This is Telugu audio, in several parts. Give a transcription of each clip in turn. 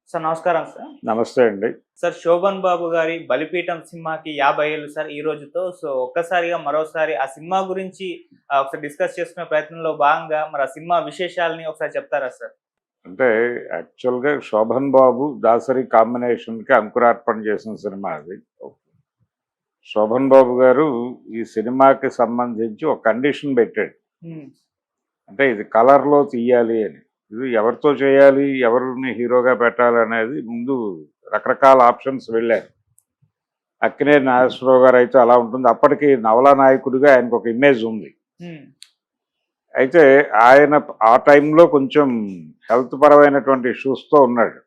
సార్ నమస్కారం సార్. నమస్తే అండి. సార్ 'శోభన్ బాబు' గారి 'బలిపీఠం' సినిమాకి 50 ఏళ్ళు సార్ ఈ రోజుతో. సో, ఒక్కసారిగా మరోసారి ఆ సినిమా గురించి ఒకసారి డిస్కస్ చేసుకునే ప్రయత్నంలో భాగంగా మరి ఆ సినిమా విశేషాలని ఒకసారి చెప్తారా సార్? అంటే యాక్చువల్‌గా 'శోభన్ బాబు' 'దాసరి' కాంబినేషన్‌కి అంకురార్పణ చేసిన సినిమా అది. 'శోభన్ బాబు' గారు ఈ సినిమాకి సంబంధించి ఒక కండిషన్ పెట్టాడు. హ్మ్. అంటే ఇది కలర్‌లో తీయాలి అని. ఇది ఎవరితో చేయాలి, ఎవరిని హీరోగా పెట్టాలనేది ముందు రకరకాల ఆప్షన్స్ వెళ్ళారు. అక్కినేని నాగేశ్వరరావు గారు అయితే అలా ఉంటుంది. అప్పటికి నవలా నాయకుడిగా ఆయనకు ఒక ఇమేజ్ ఉంది. హ్మ్. అయితే ఆయన ఆ టైంలో కొంచెం హెల్త్ పరమైనటువంటి ఇష్యూస్‌తో ఉన్నాడు.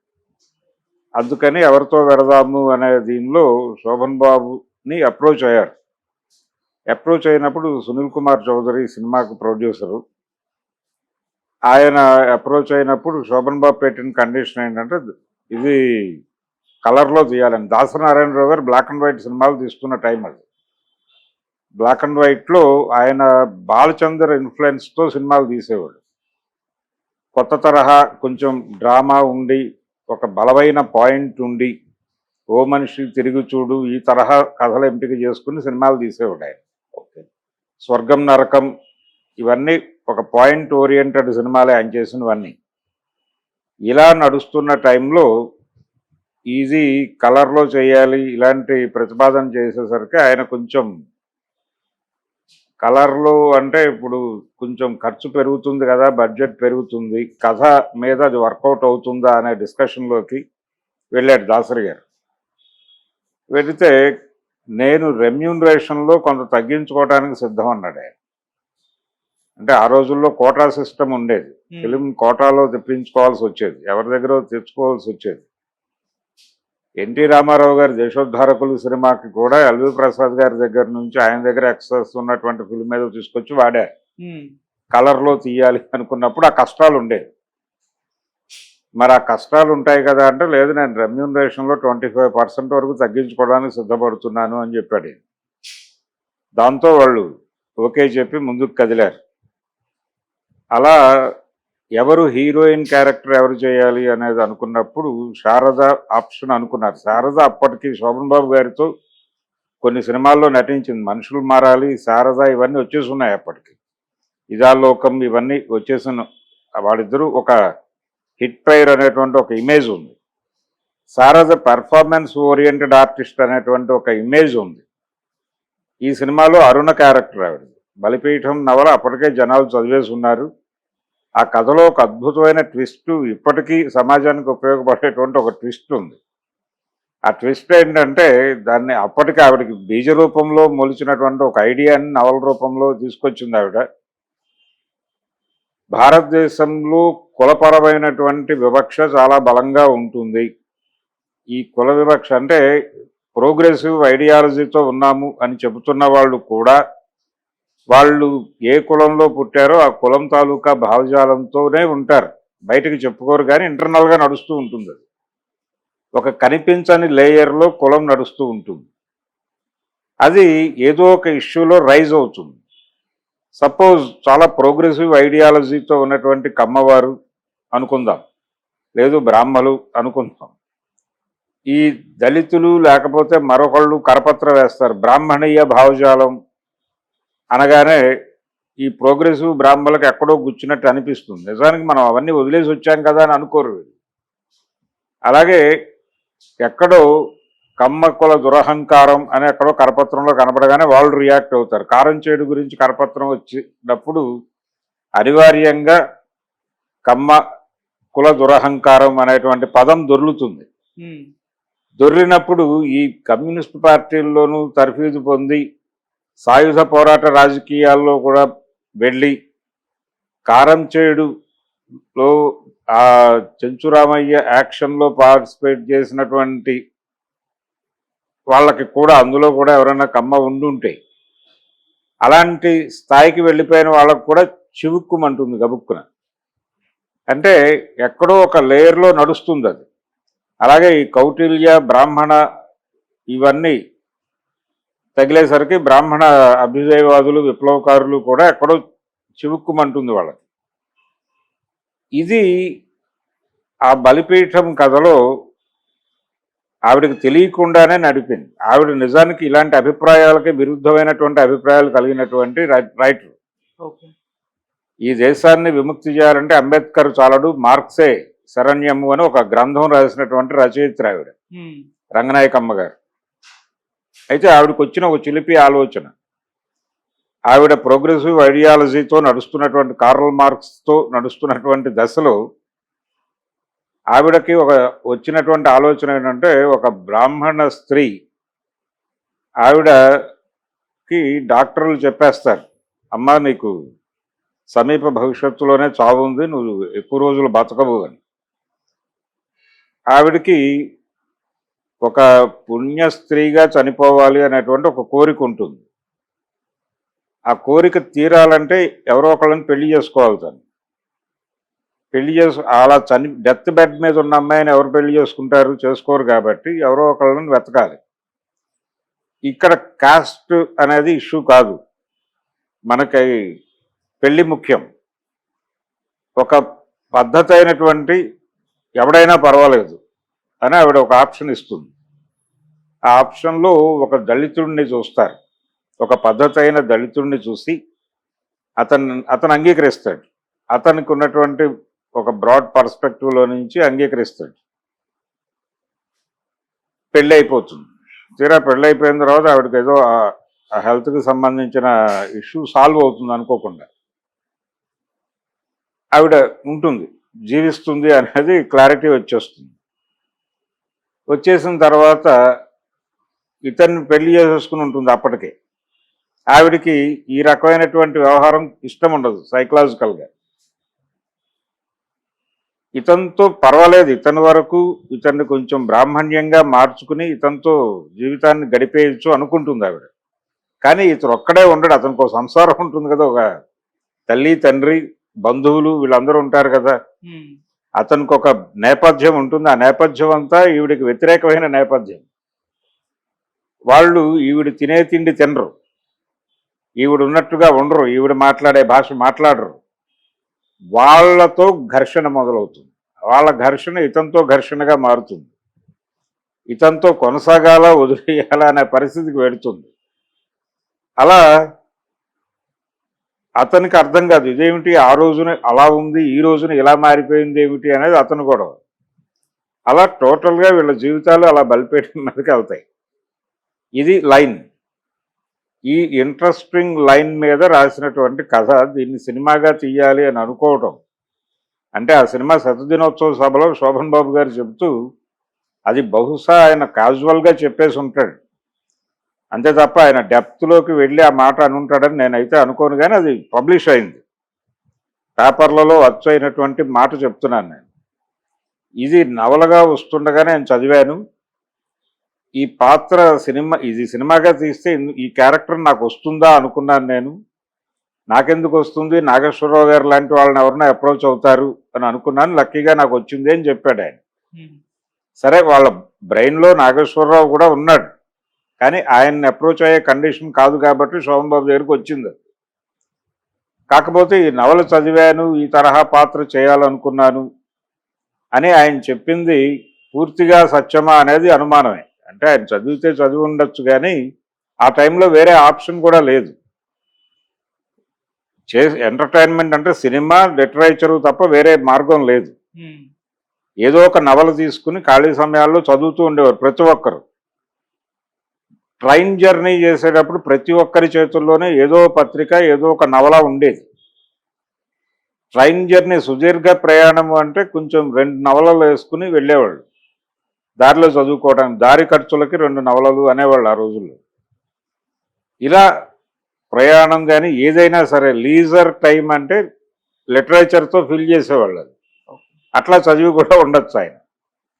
అందుకని ఎవరితో వెడదాము అనే దీనిలో 'శోభన్ బాబుని' అప్రోచ్ అయ్యారు. అప్రోచ్ అయినప్పుడు సునీల్ కుమార్ చౌదరి సినిమాకు ప్రొడ్యూసరు. ఆయన అప్రోచ్ అయినప్పుడు 'శోభన్ బాబు' పెట్టిన కండిషన్ ఏంటంటే ఇది కలర్‌లో తీయాలని. దాసనారాయణరావు గారు బ్లాక్ అండ్ వైట్ సినిమాలు తీస్తున్న టైం అది. బ్లాక్ అండ్ వైట్లో ఆయన బాలచందర్ ఇన్ఫ్లుయెన్స్‌తో సినిమాలు తీసేవాడు. కొత్త తరహా కొంచెం డ్రామా ఉండి, ఒక బలమైన పాయింట్ ఉండి, ఓ మనిషి తిరిగి చూడు ఈ తరహా కథలు ఎంపిక చేసుకుని సినిమాలు తీసేవాడు ఆయన. ఓకే. 'స్వర్గం నరకం' ఇవన్నీ ఒక పాయింట్ ఓరియంటెడ్ సినిమాలే ఆయన చేసినవన్నీ. ఇలా నడుస్తున్న టైంలో ఇది కలర్‌లో చేయాలి ఇలాంటి ప్రతిపాదన చేసేసరికి ఆయన కొంచెం కలర్‌లో అంటే ఇప్పుడు కొంచెం ఖర్చు పెరుగుతుంది కదా, బడ్జెట్ పెరుగుతుంది, కథ మీద అది వర్కౌట్ అవుతుందా అనే డిస్కషన్‌లోకి వెళ్ళాడు దాసరి గారు. వెళితే నేను రెమ్యూనరేషన్‌లో కొంత తగ్గించుకోవడానికి సిద్ధం అన్నాడు ఆయన. అంటే ఆ రోజుల్లో కోటా సిస్టమ్ ఉండేది. ఫిలిం కోటాలో తెప్పించుకోవాల్సి వచ్చేది, ఎవరి దగ్గర తెచ్చుకోవాల్సి వచ్చేది. ఎన్టీ రామారావు గారి 'దేశోద్ధారకులు' సినిమాకి కూడా ఎల్వి ప్రసాద్ గారి దగ్గర నుంచి ఆయన దగ్గర ఎక్సెస్ ఉన్నటువంటి ఫిల్మ్ మీద తీసుకొచ్చి వాడారు. కలర్‌లో తీయాలి అనుకున్నప్పుడు ఆ కష్టాలు ఉండేవి. మరి ఆ కష్టాలు ఉంటాయి కదా అంటే, లేదు నేను రెమ్యూనరేషన్‌లో 25% వరకు తగ్గించుకోవడానికి సిద్ధపడుతున్నాను అని చెప్పాడు. దాంతో వాళ్ళు ఓకే చెప్పి ముందుకు కదిలారు. అలా ఎవరు హీరోయిన్ క్యారెక్టర్ ఎవరు చేయాలి అనేది అనుకున్నప్పుడు శారద ఆప్షన్ అనుకున్నారు. శారద అప్పటికి 'శోభన్ బాబు' గారితో కొన్ని సినిమాల్లో నటించింది. 'మనుషులు మారాలి', 'శారద' ఇవన్నీ వచ్చేసి ఉన్నాయి అప్పటికి. 'ఇదాలోకం' ఇవన్నీ వచ్చేసిన వాళ్ళిద్దరూ ఒక హిట్ పైర్ అనేటువంటి ఒక ఇమేజ్ ఉంది. శారద పెర్ఫార్మెన్స్ ఓరియంటెడ్ ఆర్టిస్ట్ అనేటువంటి ఒక ఇమేజ్ ఉంది. ఈ సినిమాలో అరుణ క్యారెక్టర్ ఆవిడ. 'బలిపీఠం' నవల అప్పటికే జనాలు చదివేసి ఉన్నారు. ఆ కథలో ఒక అద్భుతమైన ట్విస్ట్, ఇప్పటికీ సమాజానికి ఉపయోగపడేటువంటి ఒక ట్విస్ట్ ఉంది. ఆ ట్విస్ట్ ఏంటంటే దాన్ని అప్పటికి ఆవిడకి బీజ రూపంలో మొలిచినటువంటి ఒక ఐడియాని నవల రూపంలో తీసుకొచ్చింది ఆవిడ. భారతదేశంలో కులపరమైనటువంటి వివక్ష చాలా బలంగా ఉంటుంది. ఈ కుల వివక్ష అంటే ప్రోగ్రెసివ్ ఐడియాలజీతో ఉన్నాము అని చెబుతున్న వాళ్ళు కూడా వాళ్ళు ఏ కులంలో పుట్టారో ఆ కులం తాలూకా భావజాలంతోనే ఉంటారు. బయటకు చెప్పుకోరు కానీ ఇంటర్నల్గా నడుస్తూ ఉంటుంది. అది ఒక కనిపించని లేయర్లో కులం నడుస్తూ ఉంటుంది. అది ఏదో ఒక ఇష్యూలో రైజ్ అవుతుంది. సపోజ్ చాలా ప్రోగ్రెసివ్ ఐడియాలజీతో ఉన్నటువంటి కమ్మవారు అనుకుందాం, లేదు బ్రాహ్మలు అనుకుందాం. ఈ దళితులు లేకపోతే మరొకళ్ళు కరపత్ర వేస్తారు. బ్రాహ్మణీయ భావజాలం అనగానే ఈ ప్రోగ్రెసివ్ బ్రాహ్మణులకు ఎక్కడో గుచ్చినట్టు అనిపిస్తుంది. నిజానికి మనం అవన్నీ వదిలేసి వచ్చాం కదా అని అనుకోరు. అలాగే ఎక్కడో కమ్మ కుల దురహంకారం అని ఎక్కడో కరపత్రంలో కనపడగానే వాళ్ళు రియాక్ట్ అవుతారు. కారం చేడు గురించి కరపత్రం వచ్చినప్పుడు అనివార్యంగా కమ్మ కుల దురహంకారం అనేటువంటి పదం దొర్లుతుంది. దొర్లినప్పుడు ఈ కమ్యూనిస్ట్ పార్టీల్లోనూ తర్ఫీదు పొంది సాయుధ పోరాట రాజకీయాల్లో కూడా వెళ్ళి కారం చేడులో ఆ చెంచురామయ్య యాక్షన్లో పార్టిసిపేట్ చేసినటువంటి వాళ్ళకి కూడా అందులో కూడా ఎవరైనా కమ్మ ఉండుంటే అలాంటి స్థాయికి వెళ్ళిపోయిన వాళ్ళకు కూడా చివుక్కుమంటుంది గబుక్కున. అంటే ఎక్కడో ఒక లేయర్లో నడుస్తుంది అది. అలాగే ఈ కౌటిల్య బ్రాహ్మణ ఇవన్నీ తగిలేసరికి బ్రాహ్మణ అభ్యుదయవాదులు విప్లవకారులు కూడా ఎక్కడో చివుక్కుమంటుంది వాళ్ళకి. ఇది ఆ బలిపీఠం కథలో ఆవిడకి తెలియకుండానే నడిపింది. ఆవిడ నిజానికి ఇలాంటి అభిప్రాయాలకి విరుద్ధమైనటువంటి అభిప్రాయాలు కలిగినటువంటి రైటర్. ఓకే. ఈ దేశాన్ని విముక్తి చేయాలంటే అంబేద్కర్ చాలడు, మార్క్సే శరణ్యము అని ఒక గ్రంథం రాసినటువంటి రచయిత్రి ఆవిడ, రంగనాయకమ్మ గారు. అయితే ఆవిడకి వచ్చిన ఒక చిలిపి ఆలోచన, ఆవిడ ప్రోగ్రెసివ్ ఐడియాలజీతో నడుస్తున్నటువంటి కార్ల్ మార్క్స్తో నడుస్తున్నటువంటి దశలో ఆవిడకి వచ్చినటువంటి ఆలోచన ఏంటంటే, ఒక బ్రాహ్మణ స్త్రీ ఆవిడకి డాక్టర్లు చెప్పేస్తారు, అమ్మా నీకు సమీప భవిష్యత్తులోనే చావు ఉంది, నువ్వు ఎక్కువ రోజులు బతకవు అని. ఆవిడకి ఒక పుణ్య స్త్రీగా చనిపోవాలి అనేటువంటి ఒక కోరిక ఉంటుంది. ఆ కోరిక తీరాలంటే ఎవరో ఒకళ్ళని పెళ్లి చేసుకోవాలి. తను పెళ్లి అలా డెత్ బెడ్ మీద ఉన్న అమ్మాయిని ఎవరు పెళ్లి చేసుకోరు కాబట్టి ఎవరో ఒకళ్ళని వెతకాలి. ఇక్కడ కాస్ట్ అనేది ఇష్యూ కాదు, మనకి పెళ్లి ముఖ్యం. ఒక పద్ధతి అయినటువంటి ఎవడైనా పర్వాలేదు అని ఆవిడ ఒక ఆప్షన్ ఇస్తుంది. ఆ ఆప్షన్లో ఒక దళితుడిని చూస్తారు, ఒక పద్ధతి అయిన దళితుడిని చూసి అతను అంగీకరిస్తాడు. అతనికి ఉన్నటువంటి ఒక బ్రాడ్ పర్స్పెక్టివ్లో నుంచి అంగీకరిస్తాడు. పెళ్ళి అయిపోతుంది. తీరా పెళ్ళైపోయిన తర్వాత ఆవిడకి ఏదో ఆ హెల్త్కి సంబంధించిన ఇష్యూ సాల్వ్ అవుతుంది అనుకోకుండా. ఆవిడ ఉంటుంది, జీవిస్తుంది అనేది క్లారిటీ వచ్చేస్తుంది. వచ్చేసిన తర్వాత ఇతన్ని పెళ్లి చేసేసుకుని ఉంటుంది. అప్పటికే ఆవిడికి ఈ రకమైనటువంటి వ్యవహారం ఇష్టం ఉండదు సైకలాజికల్గా. ఇతనితో పర్వాలేదు, ఇతని వరకు ఇతన్ని కొంచెం బ్రాహ్మణ్యంగా మార్చుకుని ఇతనితో జీవితాన్ని గడిపేయచ్చు అనుకుంటుంది ఆవిడ. కానీ ఇతను ఒక్కడే ఉండడు, అతనికి ఒక సంసారం ఉంటుంది కదా, ఒక తల్లి తండ్రి బంధువులు వీళ్ళందరూ ఉంటారు కదా. అతనికి ఒక నేపథ్యం ఉంటుంది. ఆ నేపథ్యం అంతా ఈవిడికి వ్యతిరేకమైన నేపథ్యం. వాళ్ళు ఈవిడ తినే తిండి తినరు, ఈవిడ ఉన్నట్టుగా ఉండరు, ఈవిడ మాట్లాడే భాష మాట్లాడరు. వాళ్ళతో ఘర్షణ మొదలవుతుంది. వాళ్ళ ఘర్షణ ఇతనితో ఘర్షణగా మారుతుంది. ఇతనితో కొనసాగాల వదిలేయాలా అనే పరిస్థితికి వెడుతుంది. అలా అతనికి అర్థం కాదు, ఇదేమిటి ఆ రోజున అలా ఉంది, ఈ రోజున ఇలా మారిపోయింది ఏమిటి అనేది అతను గొడవ. అలా టోటల్గా వీళ్ళ జీవితాలు అలా బలిపేట మీదకి వెళ్తాయి. ఇది లైన్. ఈ ఇంట్రెస్టింగ్ లైన్ మీద రాసినటువంటి కథ దీన్ని సినిమాగా తీయాలి అని అనుకోవటం అంటే, ఆ సినిమా శతదినోత్సవ సభలో శోభన్ బాబు గారు చెబుతూ అది బహుశా ఆయన క్యాజువల్గా చెప్పేసి ఉంటాడు, అంతే తప్ప ఆయన డెప్త్లోకి వెళ్ళి ఆ మాట అనుంటాడని నేనైతే అనుకోను. కానీ అది పబ్లిష్ అయింది, పేపర్లలో వచ్చైనటువంటి మాట చెప్తున్నాను నేను. ఇది నవలగా వస్తుండగా నేను చదివాను. ఈ పాత్ర ఇది సినిమాగా తీస్తే ఈ క్యారెక్టర్ నాకు వస్తుందా అనుకున్నాను నేను. నాకెందుకు వస్తుంది, నాగేశ్వరరావు గారు లాంటి వాళ్ళని ఎవరైనా అప్రోచ్ అవుతారు అని అనుకున్నాను. లక్కీగా నాకు వచ్చింది అని చెప్పాడు ఆయన. సరే, వాళ్ళ బ్రెయిన్లో నాగేశ్వరరావు కూడా ఉన్నాడు, కానీ ఆయన్ని అప్రోచ్ అయ్యే కండిషన్ కాదు కాబట్టి శోభన్ బాబు దగ్గరికి వచ్చింది. కాకపోతే ఈ నవల చదివాను, ఈ తరహా పాత్ర చేయాలనుకున్నాను అని ఆయన చెప్పింది పూర్తిగా సత్యమా అనేది అనుమానమే. అంటే ఆయన చదివితే చదివి ఉండొచ్చు, కానీ ఆ టైంలో వేరే ఆప్షన్ కూడా లేదు. ఎంటర్టైన్మెంట్ అంటే సినిమా, లిటరేచరు తప్ప వేరే మార్గం లేదు. ఏదో ఒక నవల తీసుకుని ఖాళీ సమయాల్లో చదువుతూ ఉండేవారు ప్రతి ఒక్కరు. ట్రైన్ జర్నీ చేసేటప్పుడు ప్రతి ఒక్కరి చేతుల్లోనే ఏదో పత్రిక, ఏదో ఒక నవల ఉండేది. ట్రైన్ జర్నీ సుదీర్ఘ ప్రయాణం అంటే కొంచెం 2 నవలలు వేసుకుని వెళ్ళేవాళ్ళు దారిలో చదువుకోవడానికి. దారి ఖర్చులకి 2 నవలలు అనేవాళ్ళు ఆ రోజుల్లో. ఇలా ప్రయాణం కానీ ఏదైనా సరే లీజర్ టైం అంటే లిటరేచర్తో ఫిల్ చేసేవాళ్ళు. అది అట్లా చదివి కూడా ఉండొచ్చు ఆయన.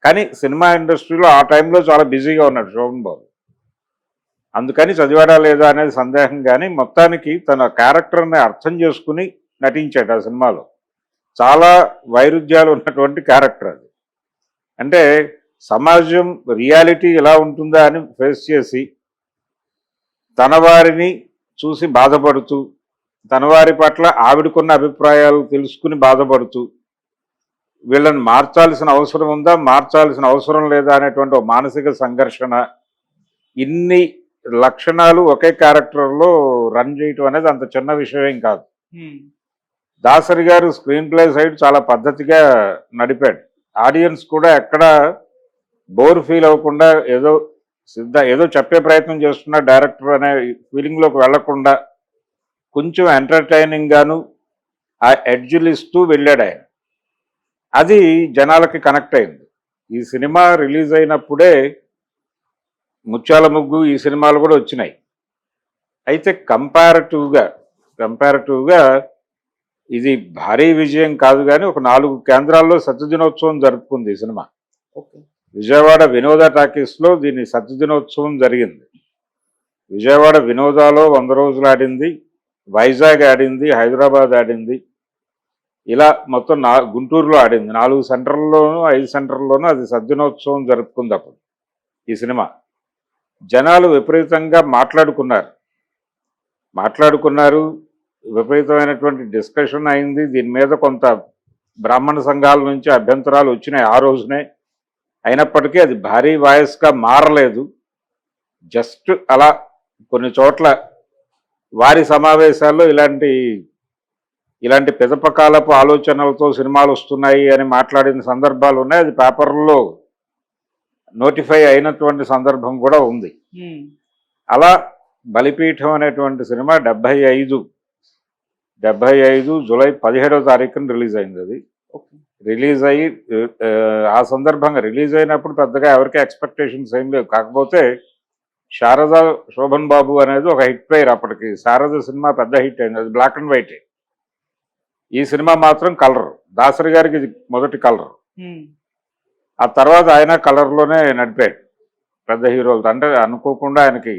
కానీ సినిమా ఇండస్ట్రీలో ఆ టైంలో చాలా బిజీగా ఉన్నాడు శోభన్ బాబు. అందుకని చదివాడా లేదా అనేది సందేహం. కానీ మొత్తానికి తన క్యారెక్టర్ని అర్థం చేసుకుని నటించాడు ఆ సినిమాలో. చాలా వైరుధ్యాలు ఉన్నటువంటి క్యారెక్టర్ అది. అంటే సమాజం రియాలిటీ ఎలా ఉంటుందా అని ఫేస్ చేసి తన వారిని చూసి బాధపడుతూ, తన వారి పట్ల ఆవిడకున్న అభిప్రాయాలు తెలుసుకుని బాధపడుతూ, వీళ్ళని మార్చాల్సిన అవసరం ఉందా, మార్చాల్సిన అవసరం లేదా అనేటువంటి ఒక మానసిక సంఘర్షణ, ఇన్ని లక్షణాలు ఒకే క్యారెక్టర్లో రన్ చేయటం అనేది అంత చిన్న విషయం కాదు. దాసరి గారు స్క్రీన్ ప్లే సైడ్ చాలా పద్ధతిగా నడిపాడు. ఆడియన్స్ కూడా ఎక్కడ బోర్ ఫీల్ అవ్వకుండా ఏదో చెప్పే ప్రయత్నం చేస్తున్న డైరెక్టర్ అనే ఫీలింగ్లోకి వెళ్లకుండా కొంచెం ఎంటర్టైనింగ్ గాను ఆ ఎడ్జ్లు ఇస్తూ వెళ్ళాడు ఆయన. అది జనాలకి కనెక్ట్ అయింది. ఈ సినిమా రిలీజ్ అయినప్పుడే ముత్యాల ముగ్గు ఈ సినిమాలు కూడా వచ్చినాయి. అయితే కంపారిటివ్గా ఇది భారీ విజయం కాదు, కానీ ఒక 4 కేంద్రాల్లో సత్యదినోత్సవం జరుపుకుంది ఈ సినిమా. విజయవాడ వినోద టాకీస్లో దీని సత్యదినోత్సవం జరిగింది. విజయవాడ వినోదాలో 100 రోజులు ఆడింది, వైజాగ్ ఆడింది, హైదరాబాద్ ఆడింది, ఇలా మొత్తం గుంటూరులో ఆడింది. 4 సెంటర్లలోనూ 5 సెంటర్లలోనూ అది సద్దినోత్సవం జరుపుకుంది. అప్పుడు ఈ సినిమా జనాలు విపరీతంగా మాట్లాడుకున్నారు, విపరీతమైనటువంటి డిస్కషన్ అయింది. దీని మీద కొంత బ్రాహ్మణ సంఘాల నుంచి అభ్యంతరాలు వచ్చినాయి ఆ రోజునే. అయినప్పటికీ అది భారీ వాయిస్గా మారలేదు. జస్ట్ అలా కొన్ని చోట్ల వారి సమావేశాల్లో ఇలాంటి పిదపకాలపు ఆలోచనలతో సినిమాలు వస్తున్నాయి అని మాట్లాడిన సందర్భాలు ఉన్నాయి. అది పేపర్లో నోటిఫై అయినటువంటి సందర్భం కూడా ఉంది. అలా బలిపీఠం అనేటువంటి సినిమా 75 జూలై 17వ తారీఖున రిలీజ్ అయింది. అది రిలీజ్ అయ్యి ఆ సందర్భంగా రిలీజ్ అయినప్పుడు పెద్దగా ఎవరికి ఎక్స్పెక్టేషన్స్ ఏం లేవు. కాకపోతే శారద శోభన్ బాబు అనేది ఒక హిట్ ప్లేయర్. అప్పటికి శారద సినిమా పెద్ద హిట్ అయింది, అది బ్లాక్ అండ్ వైట్. ఈ సినిమా మాత్రం కలర్. దాసరి గారికి ఇది మొదటి కలర్. ఆ తర్వాత ఆయన కలర్లోనే నడిపాడు పెద్ద హీరోలతో. అంటే అనుకోకుండా ఆయనకి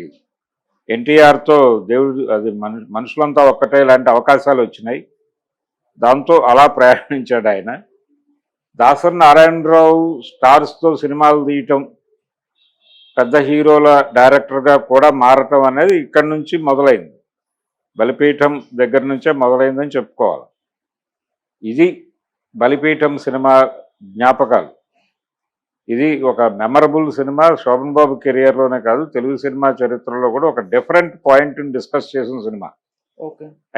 ఎన్టీఆర్తో దేవుడు అది మనుషులంతా ఒక్కటే ఇలాంటి అవకాశాలు వచ్చినాయి. దాంతో అలా ప్రయాణించాడు ఆయన. దాసరి నారాయణరావు స్టార్స్తో సినిమాలు తీయటం, పెద్ద హీరోల డైరెక్టర్గా కూడా మారటం అనేది ఇక్కడి నుంచి మొదలైంది. బలిపీఠం దగ్గర నుంచే మొదలైందని చెప్పుకోవాలి. ఇది బలిపీఠం సినిమా జ్ఞాపకాలు. ఇది ఒక మెమరబుల్ సినిమా. శోభన్ బాబు కెరియర్లోనే కాదు, తెలుగు సినిమా చరిత్రలో కూడా ఒక డిఫరెంట్ పాయింట్ని డిస్కస్ చేసిన సినిమా.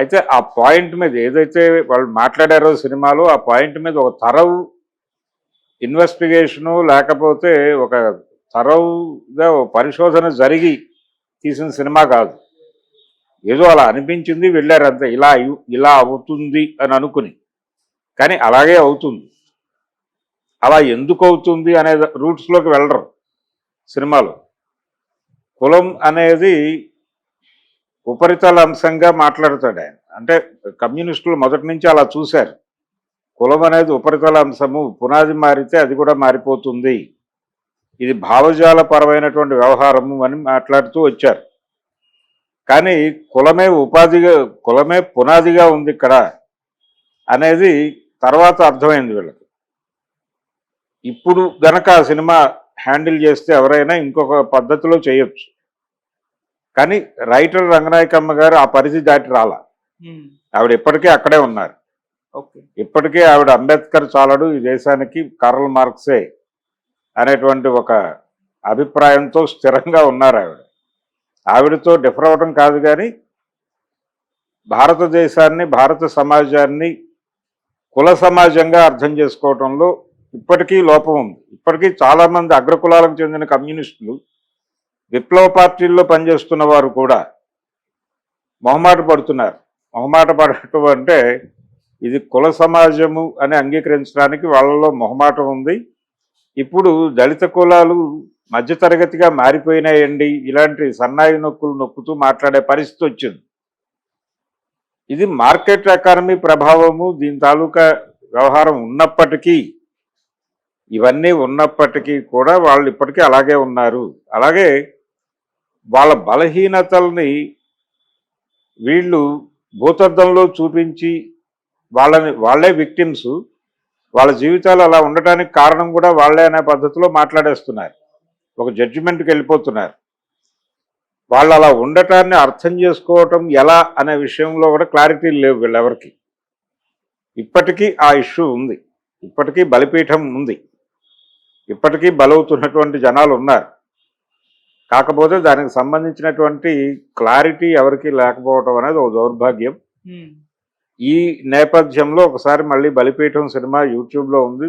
అయితే ఆ పాయింట్ మీద ఏదైతే వాళ్ళు మాట్లాడారో సినిమాలో, ఆ పాయింట్ మీద ఒక తరవు ఇన్వెస్టిగేషను, లేకపోతే ఒక తరవుగా పరిశోధన జరిగి తీసిన సినిమా కాదు. ఏదో అలా అనిపించింది, వెళ్ళారు అంతే. ఇలా అవుతుంది అని అనుకుని, కానీ అలాగే అవుతుంది. అలా ఎందుకు అవుతుంది అనే రూట్స్లోకి వెళ్ళరు సినిమాలో. కులం అనేది ఉపరితల అంశంగా మాట్లాడతాడు ఆయన. అంటే కమ్యూనిస్టులు మొదటి నుంచి అలా చూశారు. కులం అనేది ఉపరితల అంశము, పునాది మారితే అది కూడా మారిపోతుంది, ఇది భావజాలపరమైనటువంటి వ్యవహారము అని మాట్లాడుతూ వచ్చారు. కానీ కులమే పునాదిగా ఉంది ఇక్కడ అనేది తర్వాత అర్థమైంది వీళ్ళకి. ఇప్పుడు గనక ఆ సినిమా హ్యాండిల్ చేస్తే ఎవరైనా ఇంకొక పద్ధతిలో చేయొచ్చు. కానీ రైటర్ రంగనాయకమ్మ గారు ఆ పరిధి దాటి రాలా. ఆవిడ ఇప్పటికే అక్కడే ఉన్నారు. ఇప్పటికే ఆవిడ అంబేద్కర్ చాలడు ఈ దేశానికి, కార్ల్ మార్క్సే అనేటువంటి ఒక అభిప్రాయంతో స్థిరంగా ఉన్నారు. ఆవిడతో డిఫర్ అవ్వడం కాదు, కానీ భారతదేశాన్ని, భారత సమాజాన్ని కుల సమాజంగా అర్థం చేసుకోవటంలో ఇప్పటికీ లోపం ఉంది. ఇప్పటికీ చాలామంది అగ్రకులాలకు చెందిన కమ్యూనిస్టులు, విప్లవ పార్టీల్లో పనిచేస్తున్న వారు కూడా మొహమాట పడుతున్నారు. మొహమాట పడటం అంటే ఇది కుల సమాజము అని అంగీకరించడానికి వాళ్ళలో మొహమాటం ఉంది. ఇప్పుడు దళిత కులాలు మధ్యతరగతిగా మారిపోయినాయండి, ఇలాంటి సన్నాయి నొక్కులు నొక్కుతూ మాట్లాడే పరిస్థితి వచ్చింది. ఇది మార్కెట్ ఎకానమీ ప్రభావము, దీని తాలూకా వ్యవహారం ఉన్నప్పటికీ, ఇవన్నీ ఉన్నప్పటికీ కూడా వాళ్ళు ఇప్పటికీ అలాగే ఉన్నారు. అలాగే వాళ్ళ బలహీనతల్ని వీళ్ళు భూతద్దంలో చూపించి వాళ్ళే విక్టిమ్స్, వాళ్ళ జీవితాలు అలా ఉండటానికి కారణం కూడా వాళ్ళే అనే పద్ధతిలో మాట్లాడేస్తున్నారు. ఒక జడ్జిమెంట్కి వెళ్ళిపోతున్నారు. వాళ్ళు అలా ఉండటాన్ని అర్థం చేసుకోవటం ఎలా అనే విషయంలో కూడా క్లారిటీ లేవు వీళ్ళెవరికి. ఇప్పటికీ ఆ ఇష్యూ ఉంది. ఇప్పటికీ బలిపీఠం ఉంది, ఇప్పటికీ బలవుతున్నటువంటి జనాలు ఉన్నారు. కాకపోతే దానికి సంబంధించినటువంటి క్లారిటీ ఎవరికి లేకపోవడం అనేది ఒక దౌర్భాగ్యం. ఈ నేపథ్యంలో ఒకసారి మళ్ళీ బలిపీఠం సినిమా యూట్యూబ్లో ఉంది,